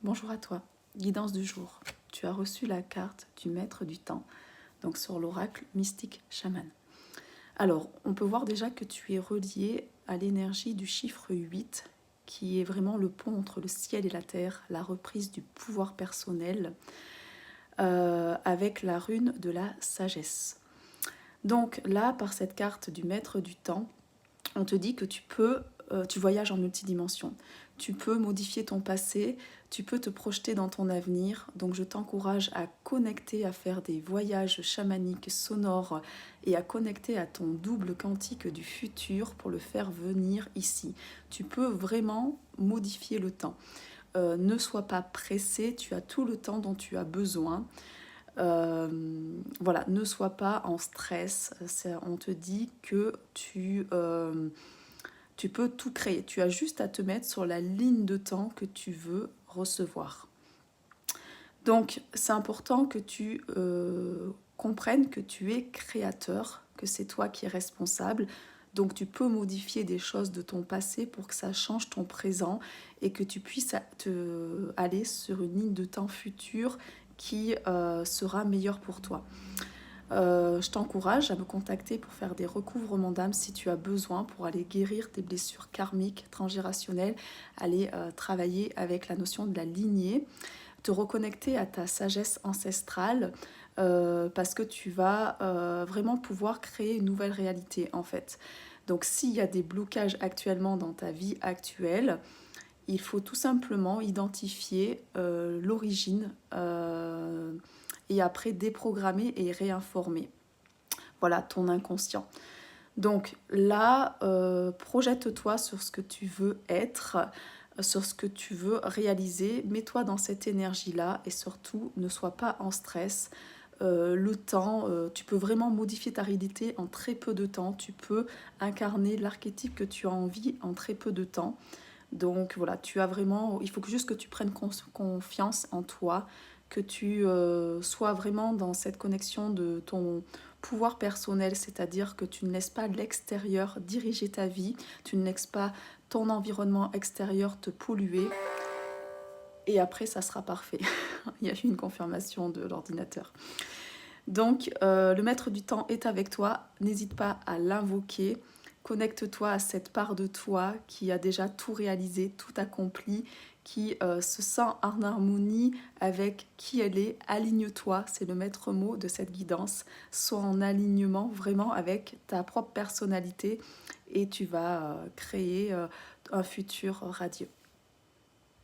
Bonjour à toi, guidance du jour. Tu as reçu la carte du maître du temps, donc sur l'oracle mystique chaman. Alors, on peut voir déjà que tu es relié à l'énergie du chiffre 8, qui est vraiment le pont entre le ciel et la terre, la reprise du pouvoir personnel, avec la rune de la sagesse. Donc là, par cette carte du maître du temps, on te dit que tu voyages en multidimension. Tu peux modifier ton passé, tu peux te projeter dans ton avenir. Donc je t'encourage à connecter, à faire des voyages chamaniques sonores et à connecter à ton double quantique du futur pour le faire venir ici. Tu peux vraiment modifier le temps. Ne sois pas pressé, tu as tout le temps dont tu as besoin. Voilà, ne sois pas en stress. On te dit que tu peux tout créer. Tu as juste à te mettre sur la ligne de temps que tu veux recevoir. Donc, c'est important que tu comprennes que tu es créateur, que c'est toi qui es responsable. Donc, tu peux modifier des choses de ton passé pour que ça change ton présent et que tu puisses aller sur une ligne de temps future qui sera meilleure pour toi. Je t'encourage à me contacter pour faire des recouvrements d'âme si tu as besoin, pour aller guérir tes blessures karmiques, transgénérationnelles, aller travailler avec la notion de la lignée, te reconnecter à ta sagesse ancestrale, parce que tu vas vraiment pouvoir créer une nouvelle réalité en fait. Donc s'il y a des blocages actuellement dans ta vie actuelle, il faut tout simplement identifier l'origine et après déprogrammer et réinformer. Voilà, ton inconscient. Donc là, projette-toi sur ce que tu veux être, sur ce que tu veux réaliser. Mets-toi dans cette énergie-là et surtout, ne sois pas en stress. Le temps, tu peux vraiment modifier ta réalité en très peu de temps. Tu peux incarner l'archétype que tu as envie en très peu de temps. Donc voilà, tu as vraiment, il faut juste que tu prennes confiance en toi, que tu sois vraiment dans cette connexion de ton pouvoir personnel, c'est-à-dire que tu ne laisses pas l'extérieur diriger ta vie, tu ne laisses pas ton environnement extérieur te polluer, et après ça sera parfait. Il y a eu une confirmation de l'ordinateur. Donc le maître du temps est avec toi, n'hésite pas à l'invoquer. Connecte-toi à cette part de toi qui a déjà tout réalisé, tout accompli, qui se sent en harmonie avec qui elle est. Aligne-toi, c'est le maître mot de cette guidance. Sois en alignement vraiment avec ta propre personnalité et tu vas créer un futur radieux.